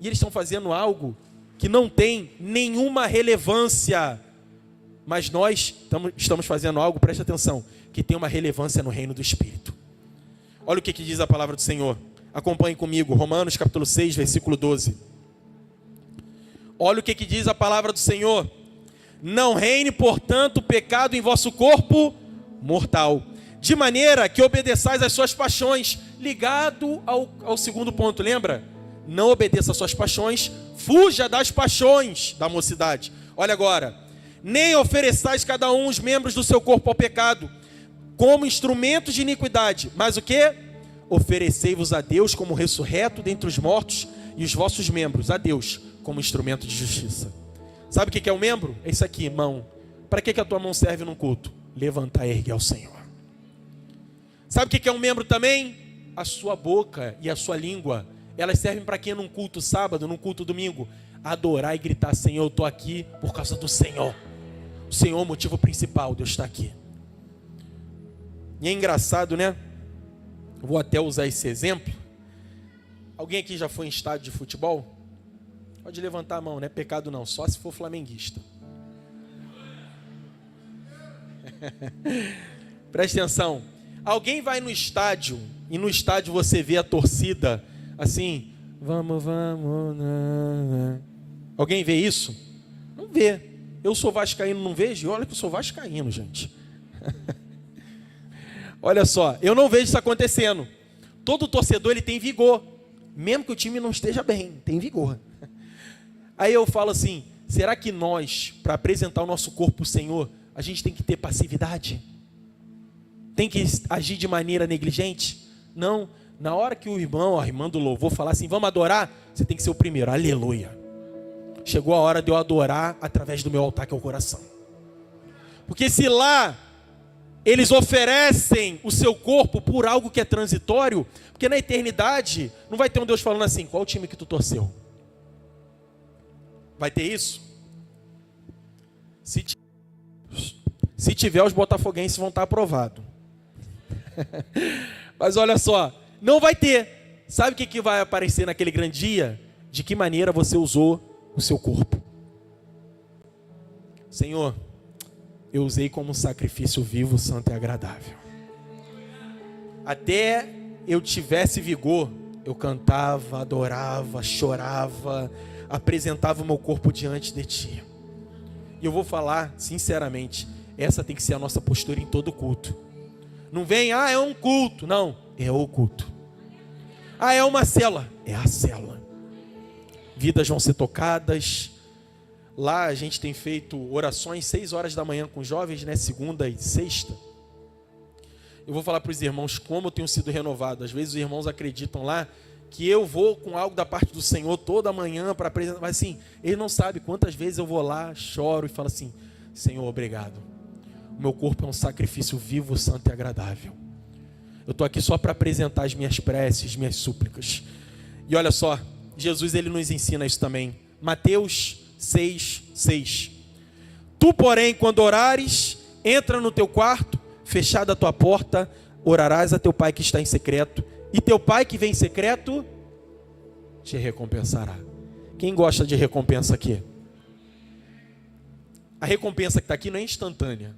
E eles estão fazendo algo que não tem nenhuma relevância. Mas nós estamos fazendo algo, preste atenção, que tem uma relevância no reino do Espírito. Olha o que diz a palavra do Senhor. Acompanhe comigo, Romanos capítulo 6, versículo 12. Olha o que diz a palavra do Senhor. Não reine, portanto, o pecado em vosso corpo mortal, de maneira que obedeçais às suas paixões. Ligado ao segundo ponto, lembra? Não obedeça às suas paixões, fuja das paixões da mocidade. Olha agora. Nem ofereçais cada os membros do seu corpo ao pecado, como instrumentos de iniquidade, mas o quê? oferecei-vos a Deus como ressurreto dentre os mortos e os vossos membros a Deus como instrumento de justiça. Sabe o que é o membro? É isso aqui, mão. Para que a tua mão serve num culto? Levantar e erguer ao Senhor. Sabe o que é um membro também? A sua boca e a sua língua. Elas servem para quê num culto sábado, num culto domingo? Adorar e gritar: Senhor, eu estou aqui por causa do Senhor. O Senhor é o motivo principal, Deus está aqui. E é engraçado, né? Vou até usar esse exemplo. Alguém aqui já foi em estádio de futebol? Pode levantar a mão, não é pecado não, só se for flamenguista. Presta atenção. Alguém vai no estádio e no estádio você vê a torcida assim: vamos, vamos. Alguém vê isso? Não vê. Eu sou vascaíno, não vejo? E olha que eu sou vascaíno, gente. Olha só, eu não vejo isso acontecendo. Todo torcedor ele tem vigor, mesmo que o time não esteja bem, tem vigor. Aí eu falo assim: será que nós, para apresentar o nosso corpo para o Senhor, a gente tem que ter passividade? Tem que agir de maneira negligente? Não. Na hora que o irmão, a irmã do louvor falar assim: vamos adorar, você tem que ser o primeiro. Aleluia. Chegou a hora de eu adorar através do meu altar, que é o coração. Porque se lá eles oferecem o seu corpo por algo que é transitório, porque na eternidade não vai ter um Deus falando assim: qual o time que tu torceu? Vai ter isso? Se tiver, os botafoguenses vão estar aprovados. Mas olha só, não vai ter. Sabe o que vai aparecer naquele grande dia? De que maneira você usou o seu corpo. Senhor, eu usei como um sacrifício vivo, santo e agradável. Até eu tivesse vigor, eu cantava, adorava, chorava, apresentava o meu corpo diante de Ti. E eu vou falar sinceramente, essa tem que ser a nossa postura em todo culto. Não vem: é um culto. Não, é o culto. É uma célula. É a célula. Vidas vão ser tocadas. Lá a gente tem feito orações 6 horas da manhã com jovens, né? Segunda e sexta. Eu vou falar para os irmãos como eu tenho sido renovado. Às vezes os irmãos acreditam lá que eu vou com algo da parte do Senhor toda manhã para apresentar. Mas assim, ele não sabe quantas vezes eu vou lá, choro e falo assim: Senhor, obrigado. O meu corpo é um sacrifício vivo, santo e agradável. Eu estou aqui só para apresentar as minhas preces, minhas súplicas. E olha só, Jesus ele nos ensina isso também. Mateus 6:6. Tu, porém, quando orares, entra no teu quarto, fechada a tua porta, orarás a teu pai que está em secreto, e teu pai que vem em secreto te recompensará. Quem gosta de recompensa aqui? A recompensa que está aqui não é instantânea,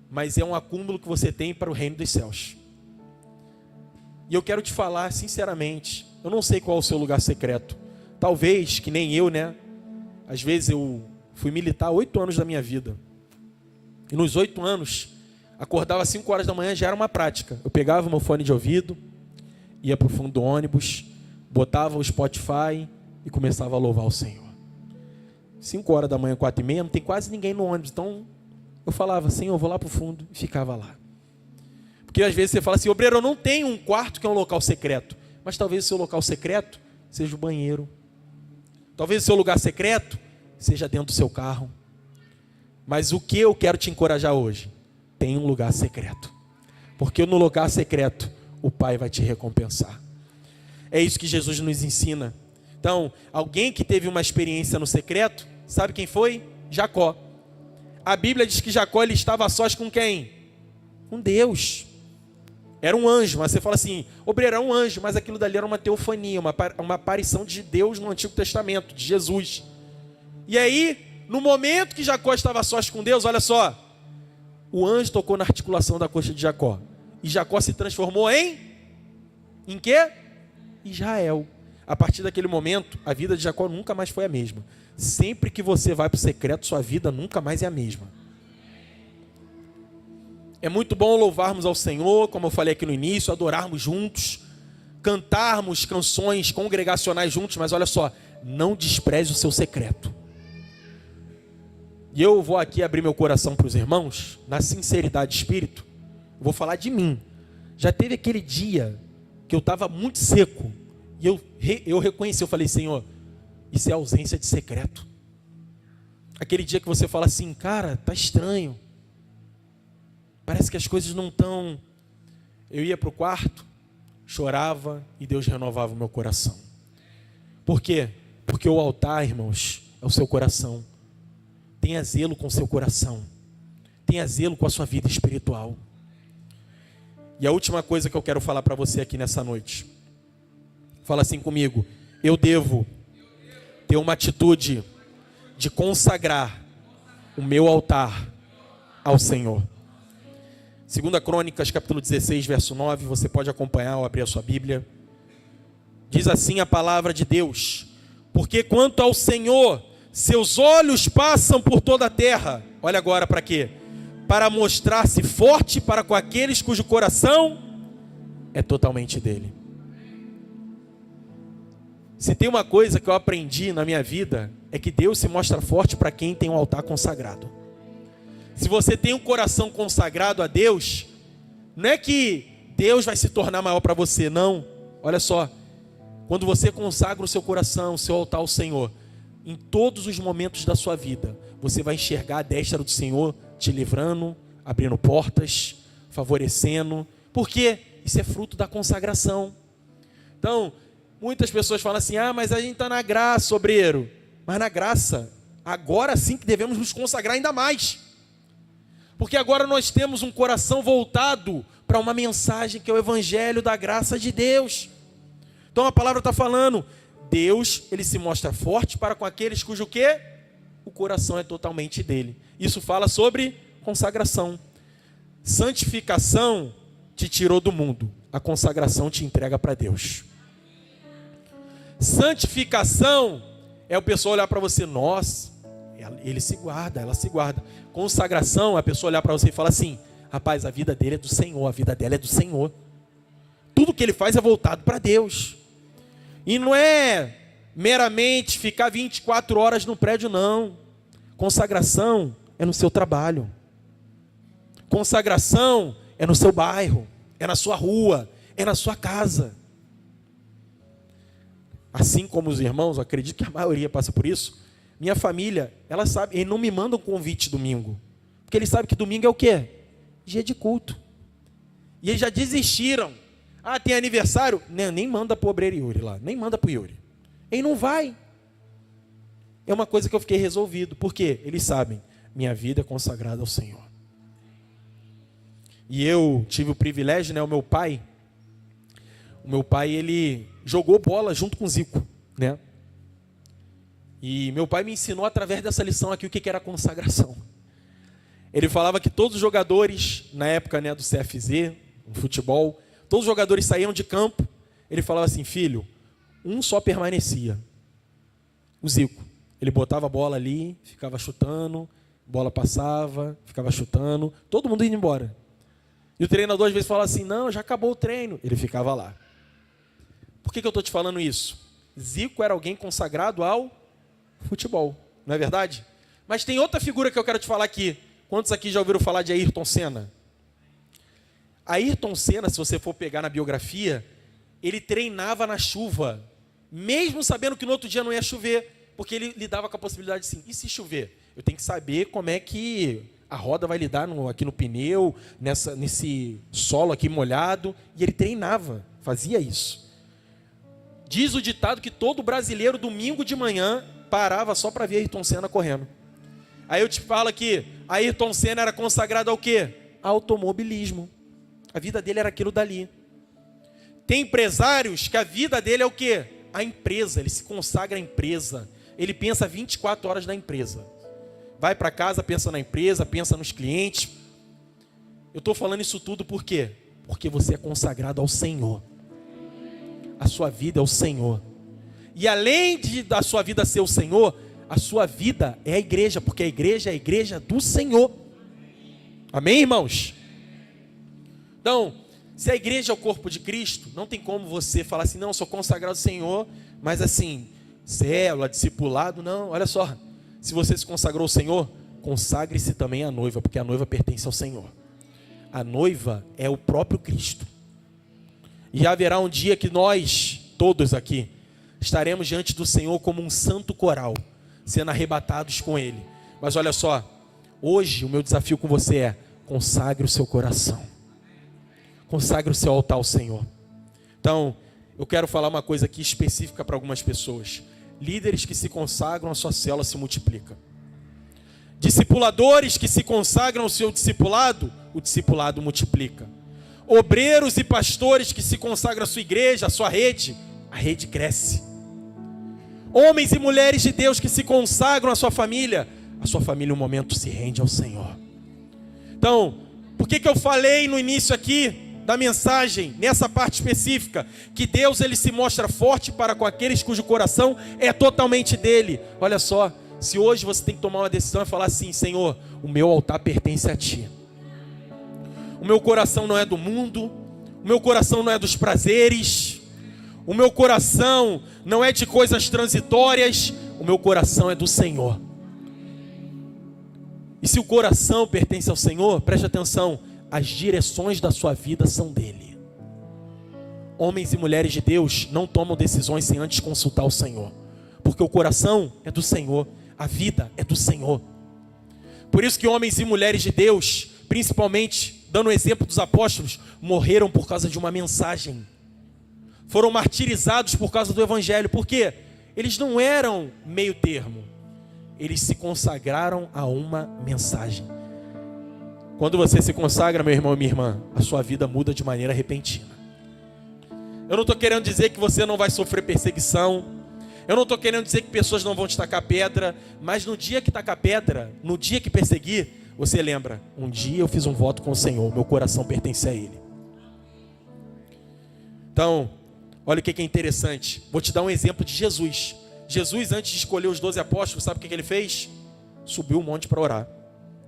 mas é um acúmulo que você tem para o reino dos céus. E eu quero te falar sinceramente, eu não sei qual é o seu lugar secreto. Talvez, que nem eu, né? Às vezes eu fui militar 8 anos da minha vida. E nos 8 anos, acordava às 5 horas da manhã, já era uma prática. Eu pegava meu fone de ouvido, ia para o fundo do ônibus, botava o Spotify e começava a louvar o Senhor. 5 horas da manhã, 4h30, não tem quase ninguém no ônibus. Então eu falava: Senhor, eu vou lá para o fundo, e ficava lá. Porque às vezes você fala assim: obreiro, eu não tenho um quarto que é um local secreto. Mas talvez o seu local secreto seja o banheiro. Talvez o seu lugar secreto seja dentro do seu carro. Mas o que eu quero te encorajar hoje? Tem um lugar secreto. Porque no lugar secreto, o Pai vai te recompensar. É isso que Jesus nos ensina. Então, alguém que teve uma experiência no secreto, sabe quem foi? Jacó. A Bíblia diz que Jacó ele estava a sós com quem? Com Deus. Era um anjo, mas você fala assim: obreiro, era um anjo, mas aquilo dali era uma teofania, uma aparição de Deus no Antigo Testamento, de Jesus. E aí, no momento que Jacó estava a sós com Deus, olha só, o anjo tocou na articulação da coxa de Jacó. E Jacó se transformou em quê? Israel. A partir daquele momento, a vida de Jacó nunca mais foi a mesma. Sempre que você vai para o secreto, sua vida nunca mais é a mesma. É muito bom louvarmos ao Senhor, como eu falei aqui no início, adorarmos juntos, cantarmos canções congregacionais juntos, mas olha só, não despreze o seu secreto. E eu vou aqui abrir meu coração para os irmãos, na sinceridade de espírito, vou falar de mim. Já teve aquele dia que eu estava muito seco. E eu reconheci, eu falei, Senhor, isso é ausência de secreto. Aquele dia que você fala assim, cara, tá estranho. Parece que as coisas não estão... Eu ia para o quarto, chorava e Deus renovava o meu coração. Por quê? Porque o altar, irmãos, é o seu coração. Tenha zelo com o seu coração. Tenha zelo com a sua vida espiritual. E a última coisa que eu quero falar para você aqui nessa noite. Fala assim comigo. Eu devo ter uma atitude de consagrar o meu altar ao Senhor. 2 Crônicas, capítulo 16, verso 9. Você pode acompanhar ou abrir a sua Bíblia. Diz assim a palavra de Deus. Porque quanto ao Senhor, seus olhos passam por toda a terra. Olha agora para quê? Para mostrar-se forte para com aqueles cujo coração é totalmente dele. Se tem uma coisa que eu aprendi na minha vida, é que Deus se mostra forte para quem tem um altar consagrado. Se você tem um coração consagrado a Deus, não é que Deus vai se tornar maior para você, não. Olha só, quando você consagra o seu coração, o seu altar ao Senhor, em todos os momentos da sua vida, você vai enxergar a destra do Senhor te livrando, abrindo portas, favorecendo. Por quê? Isso é fruto da consagração. Então, muitas pessoas falam assim, mas a gente está na graça, obreiro. Mas na graça, agora sim que devemos nos consagrar ainda mais. Porque agora nós temos um coração voltado para uma mensagem que é o evangelho da graça de Deus. Então a palavra está falando, Deus, ele se mostra forte para com aqueles cujo quê? O coração é totalmente dele. Isso fala sobre consagração. Santificação te tirou do mundo. A consagração te entrega para Deus. Santificação é o pessoal olhar para você, nossa, ele se guarda, ela se guarda. Consagração é a pessoa olhar para você e falar assim, rapaz, a vida dele é do Senhor, a vida dela é do Senhor. Tudo que ele faz é voltado para Deus. E não é meramente ficar 24 horas no prédio, não. Consagração é no seu trabalho. Consagração é no seu bairro, é na sua rua, é na sua casa. Assim como os irmãos, eu acredito que a maioria passa por isso. Minha família, ela sabe, eles não me mandam convite domingo. Porque eles sabem que domingo é o quê? Dia de culto. E eles já desistiram. Tem aniversário? Nem manda para o obreiro Yuri lá, nem manda para o Yuri. Ele não vai. É uma coisa que eu fiquei resolvido. Por quê? Eles sabem, minha vida é consagrada ao Senhor. E eu tive o privilégio, o meu pai, ele jogou bola junto com o Zico, né? E meu pai me ensinou através dessa lição aqui o que era consagração. Ele falava que todos os jogadores, na época do CFZ, no futebol, todos os jogadores saíam de campo, ele falava assim, filho, um só permanecia, o Zico. Ele botava a bola ali, ficava chutando, bola passava, ficava chutando, todo mundo indo embora. E o treinador às vezes falava assim, não, já acabou o treino. Ele ficava lá. Por que eu estou te falando isso? Zico era alguém consagrado ao futebol, não é verdade? Mas tem outra figura que eu quero te falar aqui. Quantos aqui já ouviram falar de Ayrton Senna? Ayrton Senna, se você for pegar na biografia, ele treinava na chuva, mesmo sabendo que no outro dia não ia chover, porque ele lidava com a possibilidade assim, e se chover? Eu tenho que saber como é que a roda vai lidar aqui no pneu, nesse solo aqui molhado, e ele treinava, fazia isso. Diz o ditado que todo brasileiro, domingo de manhã, parava só para ver Ayrton Senna correndo. Aí eu te falo que Ayrton Senna era consagrado ao quê? Automobilismo. A vida dele era aquilo dali. Tem empresários que a vida dele é o quê? A empresa, ele se consagra à empresa. Ele pensa 24 horas na empresa. Vai para casa, pensa na empresa, pensa nos clientes. Eu estou falando isso tudo por quê? Porque você é consagrado ao Senhor. A sua vida é o Senhor. E além da sua vida ser o Senhor, a sua vida é a igreja, porque a igreja é a igreja do Senhor. Amém, irmãos? Então, se a igreja é o corpo de Cristo, não tem como você falar assim, não, eu sou consagrado ao Senhor, mas assim, célula, discipulado, não, olha só. Se você se consagrou ao Senhor, consagre-se também à noiva, porque a noiva pertence ao Senhor. A noiva é o próprio Cristo. E haverá um dia que nós, todos aqui, estaremos diante do Senhor como um santo coral, sendo arrebatados com Ele. Mas olha só, hoje o meu desafio com você é: consagre o seu coração. Consagre o seu altar ao Senhor. Então, eu quero falar uma coisa aqui específica para algumas pessoas. Líderes que se consagram, a sua célula se multiplica. Discipuladores que se consagram ao seu discipulado, o discipulado multiplica. Obreiros e pastores que se consagram à sua igreja, à sua rede, a rede cresce. Homens e mulheres de Deus que se consagram à sua família, a sua família um momento se rende ao Senhor. Então, por que eu falei no início aqui da mensagem, nessa parte específica, que Deus ele se mostra forte para com aqueles cujo coração é totalmente dele? Olha só, se hoje você tem que tomar uma decisão e falar assim: Senhor, o meu altar pertence a Ti. O meu coração não é do mundo, o meu coração não é dos prazeres, o meu coração não é de coisas transitórias, o meu coração é do Senhor. E se o coração pertence ao Senhor, preste atenção, as direções da sua vida são dele. Homens e mulheres de Deus não tomam decisões sem antes consultar o Senhor, porque o coração é do Senhor, a vida é do Senhor. Por isso que homens e mulheres de Deus, principalmente dando o exemplo dos apóstolos, morreram por causa de uma mensagem. Foram martirizados por causa do evangelho. Por quê? Eles não eram meio termo. Eles se consagraram a uma mensagem. Quando você se consagra, meu irmão e minha irmã, a sua vida muda de maneira repentina. Eu não estou querendo dizer que você não vai sofrer perseguição. Eu não estou querendo dizer que pessoas não vão te tacar pedra. Mas no dia que tacar pedra, no dia que perseguir, você lembra: um dia eu fiz um voto com o Senhor, meu coração pertence a Ele. Então, olha o que é interessante. Vou te dar um exemplo de Jesus. Jesus, antes de escolher os 12 apóstolos, sabe o que ele fez? Subiu um monte para orar.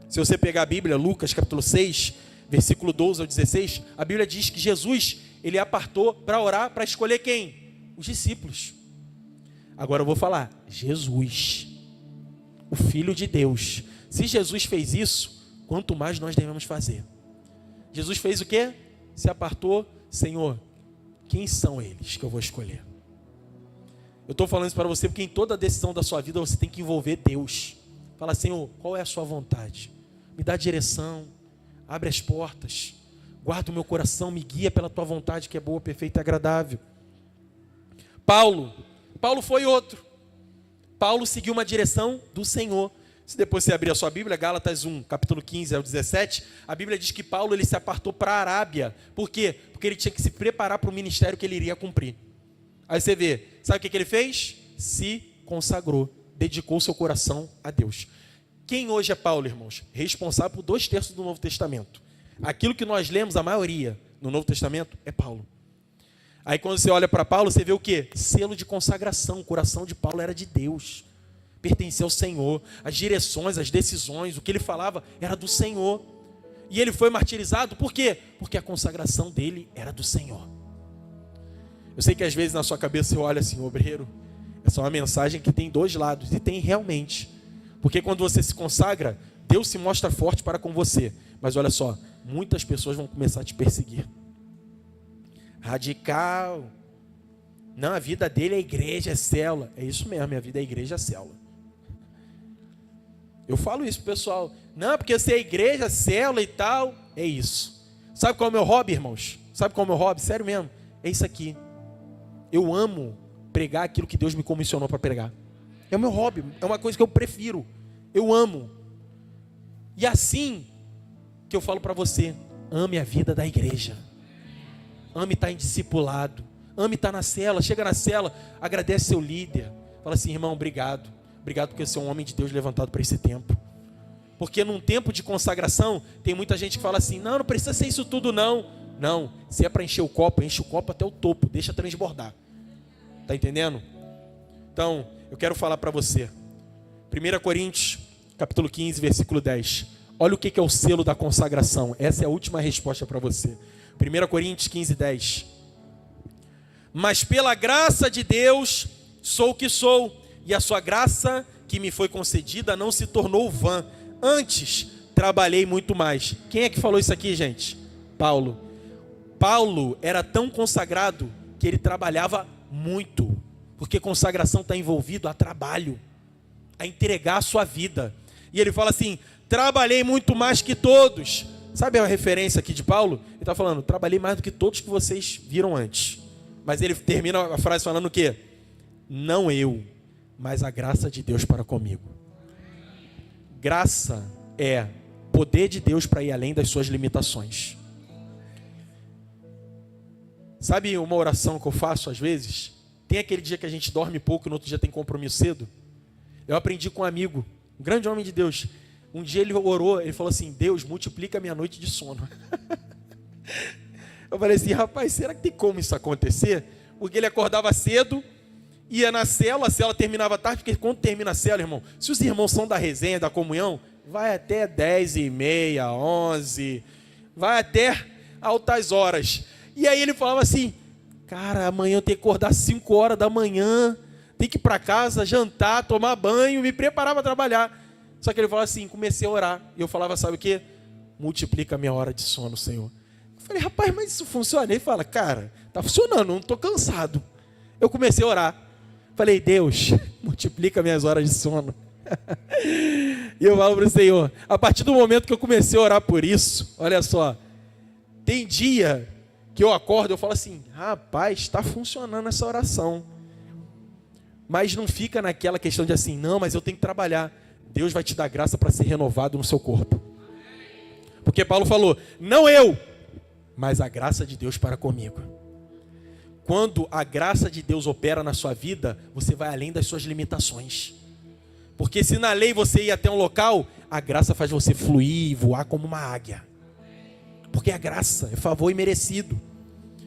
Se você pegar a Bíblia, Lucas capítulo 6, versículo 12 ao 16, a Bíblia diz que Jesus, ele apartou para orar, para escolher quem? Os discípulos. Agora eu vou falar, Jesus, o Filho de Deus. Se Jesus fez isso, quanto mais nós devemos fazer. Jesus fez o quê? Se apartou. Senhor, quem são eles que eu vou escolher? Eu estou falando isso para você porque em toda decisão da sua vida você tem que envolver Deus. Fala: Senhor, qual é a sua vontade? Me dá direção, abre as portas, guarda o meu coração, me guia pela tua vontade que é boa, perfeita e agradável. Paulo foi outro. Paulo seguiu uma direção do Senhor. Se depois você abrir a sua Bíblia, Gálatas 1, capítulo 15 ao 17, a Bíblia diz que Paulo ele se apartou para a Arábia. Por quê? Porque ele tinha que se preparar para o ministério que ele iria cumprir. Aí você vê, sabe o que ele fez? Se consagrou, dedicou seu coração a Deus. Quem hoje é Paulo, irmãos? Responsável por 2/3 do Novo Testamento. Aquilo que nós lemos, a maioria, no Novo Testamento, é Paulo. Aí quando você olha para Paulo, você vê o quê? Selo de consagração. O coração de Paulo era de Deus. Pertencia ao Senhor. As direções, as decisões, o que ele falava era do Senhor. E ele foi martirizado, por quê? Porque a consagração dele era do Senhor. Eu sei que às vezes na sua cabeça você olha assim: obreiro, essa é uma mensagem que tem dois lados. E tem realmente. Porque quando você se consagra, Deus se mostra forte para com você. Mas olha só, muitas pessoas vão começar a te perseguir. Radical. Não, a vida dele é igreja, é célula. É isso mesmo, minha vida é igreja, é célula. Eu falo isso pro pessoal. Não, porque você é igreja, célula e tal. É isso. Sabe qual é o meu hobby, irmãos? Sabe qual é o meu hobby? Sério mesmo. É isso aqui. Eu amo pregar aquilo que Deus me comissionou para pregar. É o meu hobby. É uma coisa que eu prefiro. Eu amo. E assim que eu falo para você: ame a vida da igreja. Ame estar em discipulado. Ame estar na cela. Chega na cela, agradece seu líder. Fala assim: irmão, obrigado. Obrigado porque você é um homem de Deus levantado para esse tempo. Porque num tempo de consagração, tem muita gente que fala assim: não precisa ser isso tudo não. Não, se é para encher o copo, enche o copo até o topo. Deixa transbordar. Está entendendo? Então, eu quero falar para você. 1 Coríntios, capítulo 15, versículo 10. Olha o que é o selo da consagração. Essa é a última resposta para você. 1 Coríntios 15, 10. Mas pela graça de Deus sou o que sou, e a sua graça que me foi concedida não se tornou vã. Antes, trabalhei muito mais. Quem é que falou isso aqui, gente? Paulo. Paulo era tão consagrado que ele trabalhava muito, porque consagração está envolvido a trabalho, a entregar a sua vida. E ele fala assim: trabalhei muito mais que todos. Sabe a referência aqui de Paulo? Ele está falando: trabalhei mais do que todos que vocês viram antes. Mas ele termina a frase falando o quê? Não eu, mas a graça de Deus para comigo. Graça é poder de Deus para ir além das suas limitações. Sabe uma oração que eu faço às vezes? Tem aquele dia que a gente dorme pouco e no outro dia tem compromisso cedo. Eu aprendi com um amigo, um grande homem de Deus. Um dia ele orou, ele falou assim: Deus, multiplica a minha noite de sono. Eu falei assim: rapaz, será que tem como isso acontecer? Porque ele acordava cedo, ia na célula, a célula terminava tarde, porque quando termina a célula, irmão, se os irmãos são da resenha, da comunhão, vai até 10h30, 11, vai até altas horas. E aí ele falava assim: cara, amanhã eu tenho que acordar 5 horas da manhã, tenho que ir para casa, jantar, tomar banho, me preparar para trabalhar. Só que ele falava assim: comecei a orar. E eu falava: sabe o quê? Multiplica a minha hora de sono, Senhor. Eu falei: rapaz, mas isso funciona? Ele fala: cara, tá funcionando, não estou cansado. Eu comecei a orar. Falei: Deus, multiplica minhas horas de sono. E eu falo para o Senhor, a partir do momento que eu comecei a orar por isso, olha só, tem dia que eu acordo e eu falo assim: rapaz, está funcionando essa oração. Mas não fica naquela questão de assim: não, mas eu tenho que trabalhar. Deus vai te dar graça para ser renovado no seu corpo. Porque Paulo falou: não eu, mas a graça de Deus para comigo. Quando a graça de Deus opera na sua vida, você vai além das suas limitações. Porque se na lei você ia até um local, a graça faz você fluir e voar como uma águia. Porque é graça, é favor imerecido.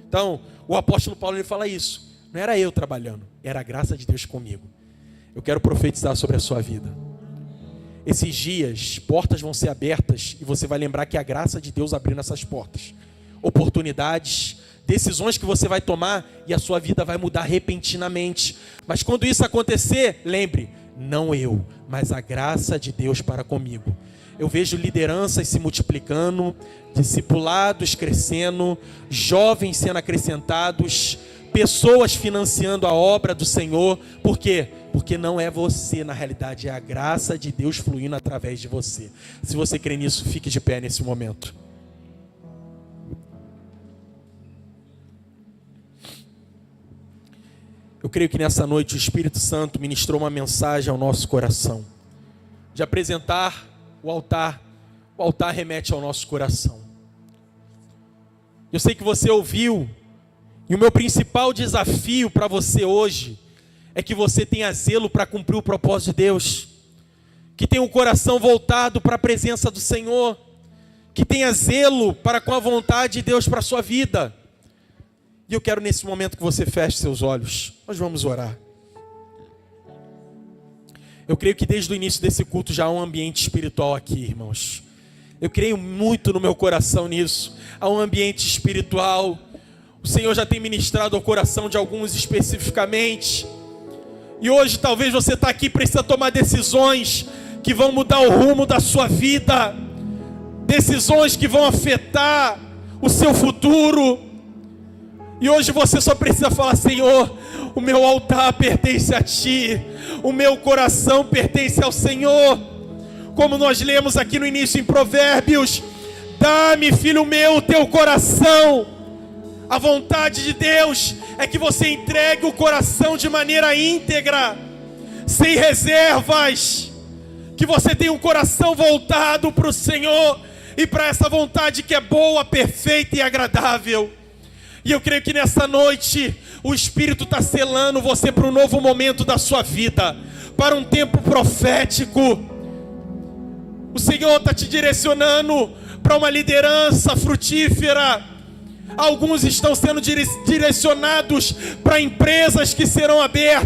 Então, o apóstolo Paulo ele fala isso. Não era eu trabalhando, era a graça de Deus comigo. Eu quero profetizar sobre a sua vida. Esses dias, portas vão ser abertas e você vai lembrar que é a graça de Deus abrindo essas portas. Oportunidades, decisões que você vai tomar e a sua vida vai mudar repentinamente. Mas quando isso acontecer, lembre, não eu, mas a graça de Deus para comigo. Eu vejo lideranças se multiplicando, discipulados crescendo, jovens sendo acrescentados, pessoas financiando a obra do Senhor. Por quê? Porque não é você, na realidade, é a graça de Deus fluindo através de você. Se você crê nisso, fique de pé nesse momento. Eu creio que nessa noite o Espírito Santo ministrou uma mensagem ao nosso coração. De apresentar o altar remete ao nosso coração. Eu sei que você ouviu, e o meu principal desafio para você hoje é que você tenha zelo para cumprir o propósito de Deus, que tenha um coração voltado para a presença do Senhor, que tenha zelo para com a vontade de Deus para a sua vida. E eu quero nesse momento que você feche seus olhos. Nós vamos orar. Eu creio que desde o início desse culto já há um ambiente espiritual aqui, irmãos. Eu creio muito no meu coração nisso. Há um ambiente espiritual. O Senhor já tem ministrado ao coração de alguns especificamente. E hoje talvez você está aqui e precisa tomar decisões que vão mudar o rumo da sua vida. Decisões que vão afetar o seu futuro. E hoje você só precisa falar: Senhor, o meu altar pertence a Ti. O meu coração pertence ao Senhor. Como nós lemos aqui no início em Provérbios: dá-me, filho meu, o teu coração. A vontade de Deus é que você entregue o coração de maneira íntegra, sem reservas. Que você tenha um coração voltado para o Senhor e para essa vontade que é boa, perfeita e agradável. E eu creio que nessa noite o Espírito está selando você para um novo momento da sua vida, para um tempo profético. O Senhor está te direcionando para uma liderança frutífera. Alguns estão sendo direcionados para empresas que serão abertas.